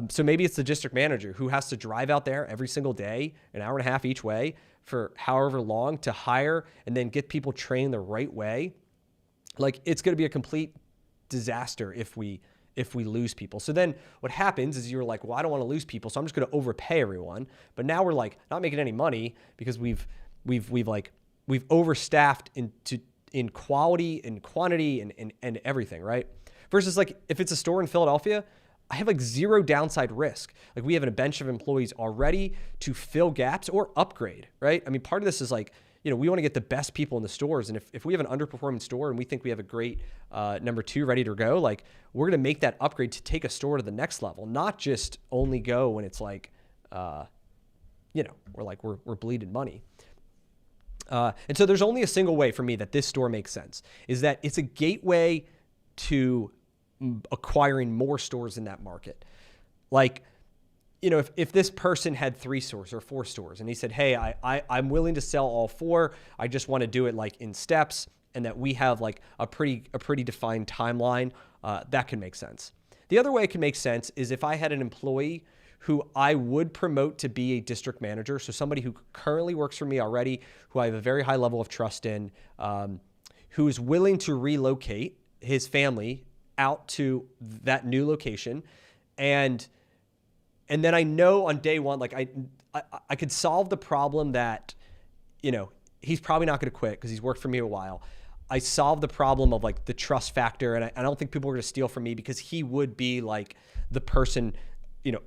So maybe it's the district manager who has to drive out there every single day, an hour and a half each way for however long to hire and then get people trained the right way. It's going to be a complete disaster if we lose people. So then what happens is you're well, I don't want to lose people, so I'm just going to overpay everyone. But now we're not making any money because we've overstaffed in quality and quantity and everything, right? Versus if it's a store in Philadelphia, I have like zero downside risk. Like we have a bench of employees already to fill gaps or upgrade, right? I mean, part of this is like, we want to get the best people in the stores. And if we have an underperforming store and we think we have a great number 2 ready to go, like we're going to make that upgrade to take a store to the next level, not just only go when it's like, we're bleeding money. And so there's only a single way for me that this store makes sense, is that it's a gateway to acquiring more stores in that market. Like, if this person had 3 stores or 4 stores and he said, hey, I'm willing to sell all 4. I just want to do it like in steps, and that we have like a pretty defined timeline, that can make sense. The other way it can make sense is if I had an employee who I would promote to be a district manager. So somebody who currently works for me already, who I have a very high level of trust in, who is willing to relocate his family out to that new location. And then I know on day one, like I could solve the problem that, he's probably not going to quit because he's worked for me a while. I solved the problem of like the trust factor. And I don't think people are going to steal from me because he would be like the person,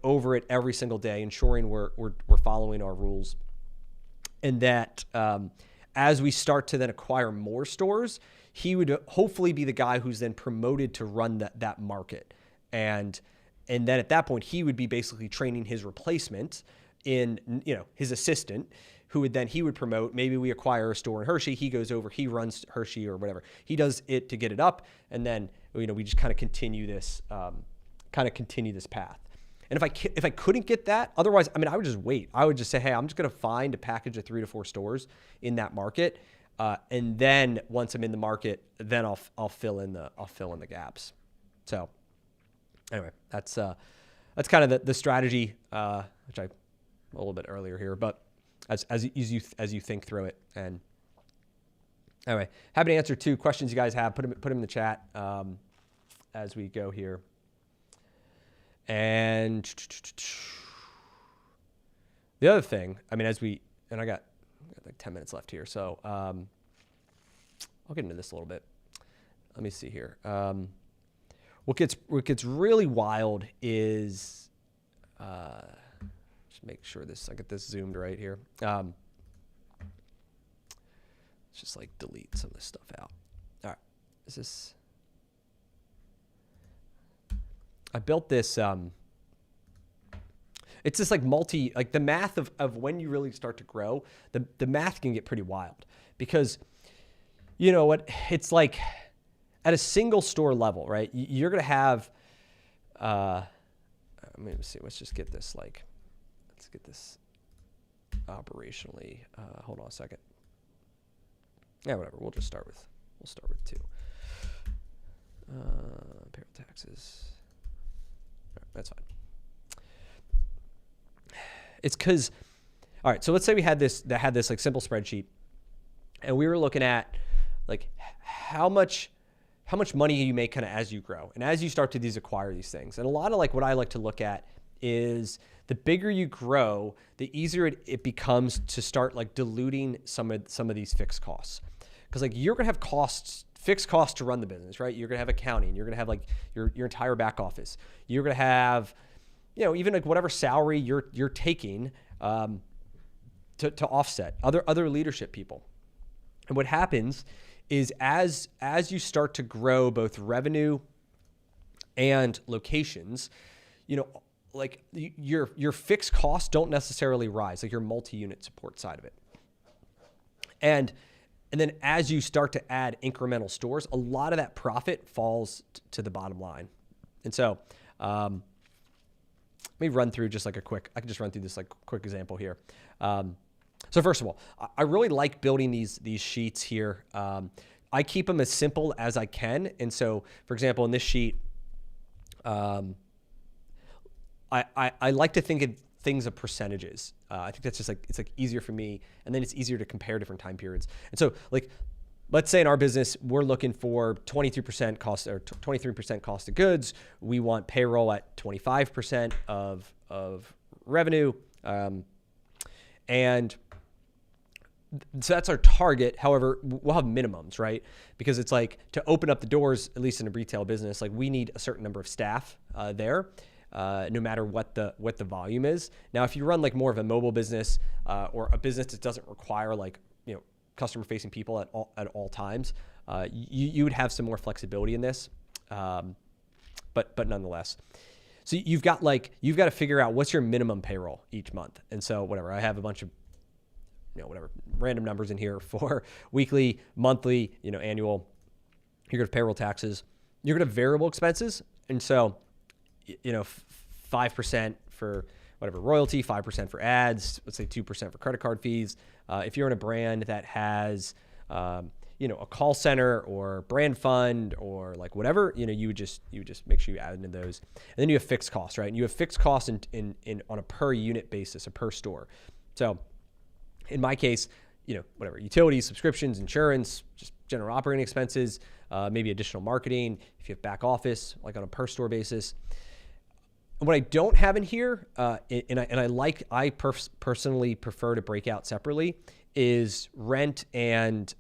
over it every single day, ensuring we're following our rules. And that as we start to then acquire more stores, he would hopefully be the guy who's then promoted to run that market. And then at that point, he would be basically training his replacement in, his assistant, who he would promote. Maybe we acquire a store in Hershey. He goes over, he runs Hershey or whatever. He does it to get it up. And then, we just kind of continue this path. And if I couldn't get that, otherwise, I would just wait. I would just say, hey, I'm just going to find a package of 3 to 4 stores in that market. And then once I'm in the market, then I'll fill in the gaps. So anyway, that's kind of the strategy, which I a little bit earlier here, but as you think through it. And anyway, happy to answer 2 questions you guys have. Put them in the chat as we go here. And the other thing, I got like 10 minutes left here, so I'll get into this a little bit. Let me see here. What gets really wild is just make sure I get this zoomed right here. Let's just like delete some of this stuff out. All right, is this? I built this, it's just like the math of when you really start to grow, the math can get pretty wild because it's like at a single store level, right? You're going to have, let's just get this, let's get this operationally, hold on a second. Yeah, whatever. We'll start with 2. Payroll taxes. That's fine. It's because, all right, so let's say we had this like simple spreadsheet and we were looking at like how much money you make kind of as you grow and as you start to acquire these things. And a lot of like what I like to look at is the bigger you grow, the easier it becomes to start like diluting some of these fixed costs. Because like you're gonna have fixed costs to run the business, right? You're gonna have accounting. You're gonna have like your entire back office. You're gonna have, even like whatever salary you're taking to offset other leadership people. And what happens is as you start to grow both revenue and locations, like your fixed costs don't necessarily rise, like your multi-unit support side of it. And then as you start to add incremental stores, a lot of that profit falls to the bottom line. And so let me run through just like I can just run through this like quick example here. So first of all, I really like building these sheets here. I keep them as simple as I can. And so for example, in this sheet, I like to think of things of percentages. I think that's just like, it's like easier for me. And then it's easier to compare different time periods. And so like, let's say in our business, we're looking for 23% cost or 23% cost of goods. We want payroll at 25% of revenue. And so that's our target. However, we'll have minimums, right? Because it's like to open up the doors, at least in a retail business, like we need a certain number of staff there. no matter what the volume is. Now, if you run like more of a mobile business or a business that doesn't require like, customer facing people at all times, you would have some more flexibility in this. But nonetheless, so you've got to figure out what's your minimum payroll each month. And so whatever, I have a bunch of, whatever random numbers in here for weekly, monthly, annual. You're going to payroll taxes, you're going to variable expenses. And so, 5% for whatever royalty, 5% for ads, let's say 2% for credit card fees. If you're in a brand that has, a call center or brand fund or like whatever, you would just make sure you add into those. And then you have fixed costs, right? And you have fixed costs in on a per unit basis, a per store. So in my case, whatever, utilities, subscriptions, insurance, just general operating expenses, maybe additional marketing, if you have back office, like on a per store basis. What I don't have in here, I personally prefer to break out separately, is rent and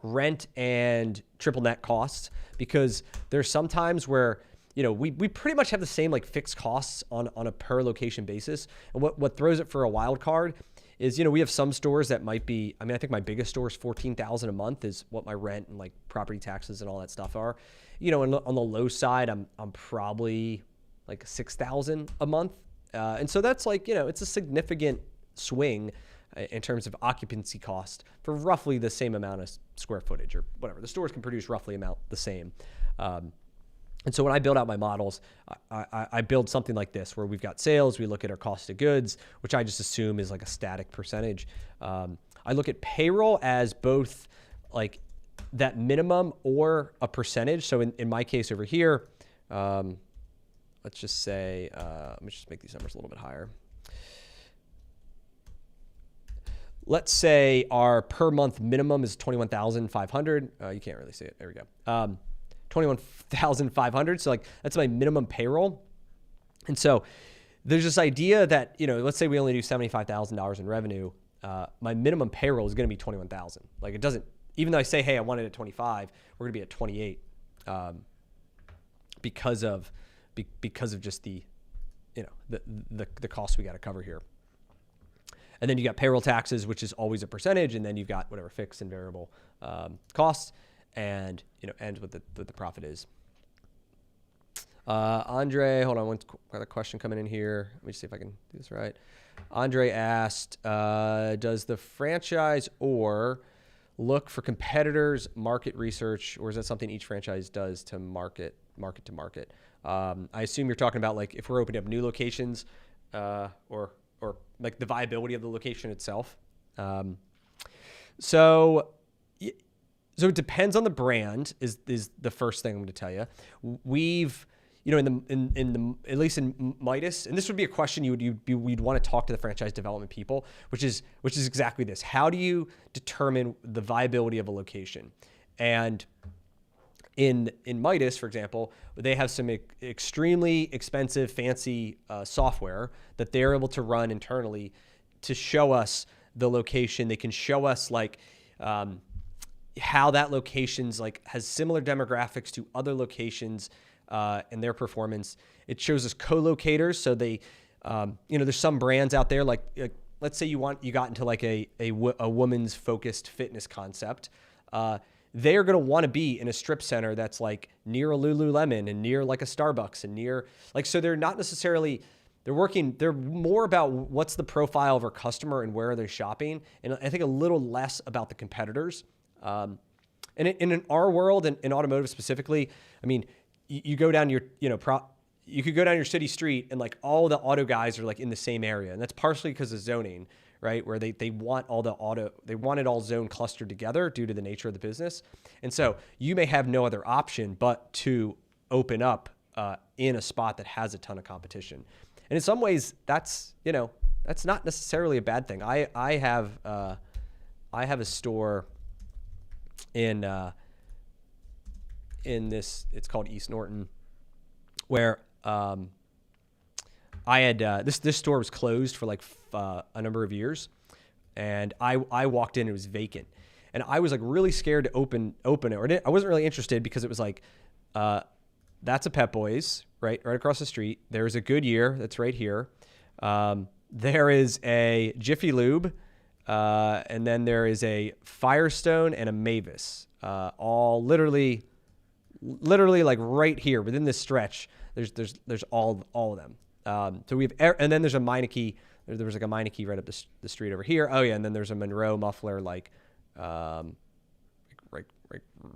rent and triple net costs, because there's some times where we pretty much have the same like fixed costs on a per location basis. And what throws it for a wild card is, we have some stores that might be, I think my biggest store is $14,000 a month is what my rent and like property taxes and all that stuff are. And on the low side, I'm probably like $6,000 a month. And so that's like, it's a significant swing in terms of occupancy cost for roughly the same amount of square footage or whatever. The stores can produce roughly the same. And so when I build out my models, I build something like this where we've got sales, we look at our cost of goods, which I just assume is like a static percentage. I look at payroll as both like that minimum or a percentage. So in my case over here, let's just say, let me just make these numbers a little bit higher. Let's say our per month minimum is $21,500. You can't really see it. There we go. $21,500. So like that's my minimum payroll. And so there's this idea that, let's say we only do $75,000 in revenue. My minimum payroll is going to be $21,000. Like it doesn't, even though I say, hey, I want it at 25, we're going to be at 28 because of just the costs we got to cover here. And then you got payroll taxes, which is always a percentage. And then you've got whatever fixed and variable costs. And ends with the profit is. Andre, hold on, got a question coming in here. Let me see if I can do this right. Andre asked, does the franchise or look for competitors, market research, or is that something each franchise does to market to market? I assume you're talking about like if we're opening up new locations, or like the viability of the location itself. So it depends on the brand is the first thing I'm going to tell you. We've, in the at least in Midas, and this would be a question you'd want to talk to the franchise development people, which is exactly this. How do you determine the viability of a location? And in Midas, for example, they have some extremely expensive, fancy software that they're able to run internally to show us the location. They can show us like how that location's like has similar demographics to other locations and their performance. It shows us co-locators. So they, there's some brands out there like let's say you got into like a woman's focused fitness concept. They're going to want to be in a strip center that's like near a Lululemon and near like a Starbucks and near like, so they're not necessarily, they're more about what's the profile of our customer and where are they shopping. And I think a little less about the competitors. And in our world and in automotive specifically, I mean, you go down your, you could go down your city street and like all the auto guys are like in the same area. And that's partially because of zoning, right? Where they want they want it all zone clustered together due to the nature of the business. And so you may have no other option but to open up in a spot that has a ton of competition. And in some ways that's not necessarily a bad thing. I have a store in this, it's called East Norton, where I had this store was closed for like a number of years, and I walked in, it was vacant, and I was like really scared to open it, or I wasn't really interested because it was like that's a Pep Boys, right across the street. There's a Goodyear that's right here. There is a Jiffy Lube, and then there is a Firestone and a Mavis, all literally like right here within this stretch. There's all of them. So we have, and then there's a Meineke. There was like a Meineke right up the street over here. Oh yeah, and then there's a Monroe muffler like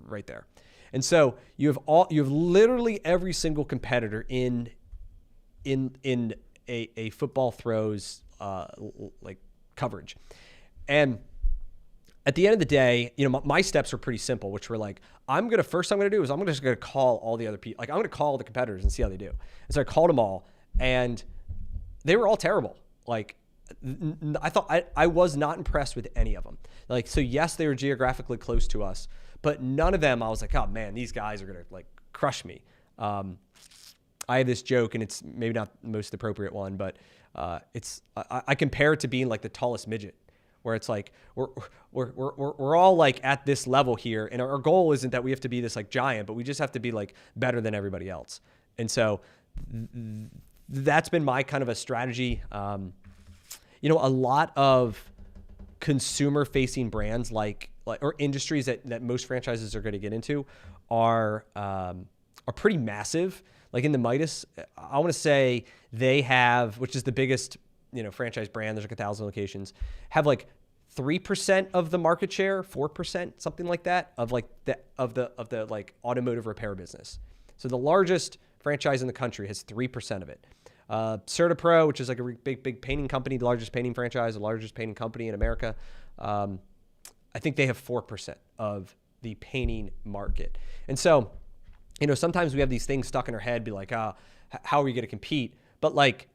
right there. And so you have literally every single competitor in a football throws like coverage. And at the end of the day, my steps were pretty simple, which were like, first I'm going to do is I'm just going to call all the other people. Like I'm going to call the competitors and see how they do. And so I called them all, and they were all terrible. Like I thought I was not impressed with any of them. Like, so yes, they were geographically close to us, but none of them I was like, oh man, these guys are going to like crush me. I have this joke, and it's maybe not the most appropriate one, but I compare it to being like the tallest midget, where it's like we're all like at this level here, and our goal isn't that we have to be this like giant, but we just have to be like better than everybody else. And so that's been my kind of a strategy. A lot of consumer-facing brands like or industries that most franchises are going to get into are pretty massive. Like in the Midas, I want to say they have, which is the biggest, franchise brand. There's like 1,000 locations. Have like 3% of the market share, 4%, something like that, of the like automotive repair business. So the largest franchise in the country has 3% of it. CertaPro, which is like a big painting company, the largest painting franchise, the largest painting company in America. I think they have 4% of the painting market. And so, sometimes we have these things stuck in our head, be like, how are we going to compete? But like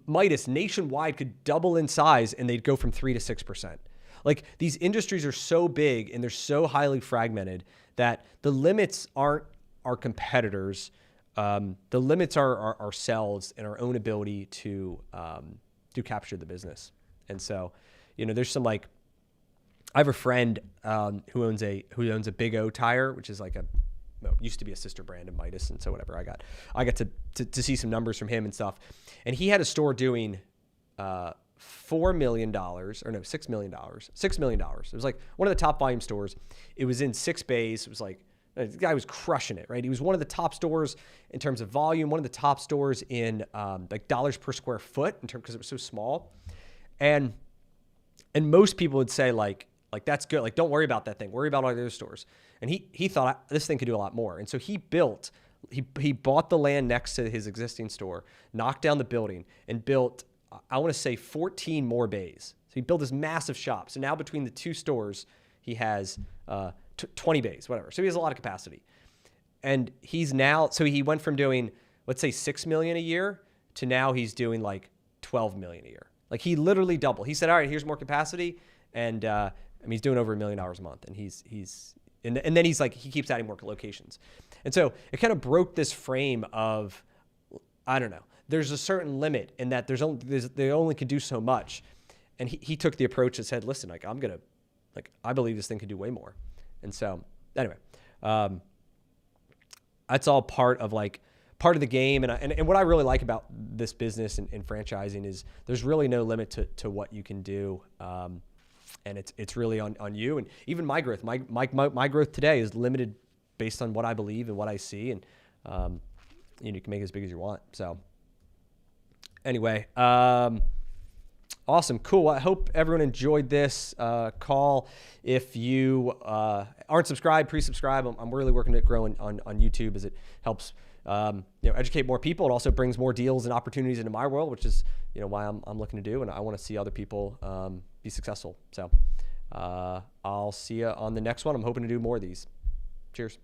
Midas nationwide could double in size and they'd go from 3 to 6%. Like these industries are so big and they're so highly fragmented that the limits aren't our competitors. The limits are ourselves and our own ability to capture the business. And so, there's some like, I have a friend who owns a Big O tire, which is like used to be a sister brand of Midas, and so whatever. I got to see some numbers from him and stuff, and he had a store doing $4 million or no $6 million. $6 million. It was like one of the top volume stores. It was in 6 bays. It was like the guy was crushing it, right? He was one of the top stores in terms of volume, one of the top stores in like dollars per square foot in terms because it was so small, and most people would say like that's good. Like, don't worry about that thing. Worry about all the other stores. And he thought this thing could do a lot more. And so he bought the land next to his existing store, knocked down the building, and built, I want to say 14 more bays. So he built this massive shop. So now between the two stores, he has 20 bays, whatever. So he has a lot of capacity. And so he went from doing, let's say 6 million a year to now he's doing like 12 million a year. Like he literally doubled. He said, all right, here's more capacity. And he's doing over $1 million a month, and and then he's like, he keeps adding more locations. And so it kind of broke this frame of, I don't know, there's a certain limit in that they only can do so much. And he took the approach that said, listen, like I believe this thing could do way more. And so anyway, that's all part of the game. And what I really like about this business and franchising is there's really no limit to what you can do. And it's really on you. And even my growth, my growth today is limited based on what I believe and what I see. And, you can make it as big as you want. So anyway, awesome. Cool. I hope everyone enjoyed this call. If you aren't subscribed, pre-subscribe. I'm really working at growing on YouTube as it helps educate more people. It also brings more deals and opportunities into my world, which is why I'm looking to do, and I want to see other people be successful. So I'll see you on the next one. I'm hoping to do more of these. Cheers.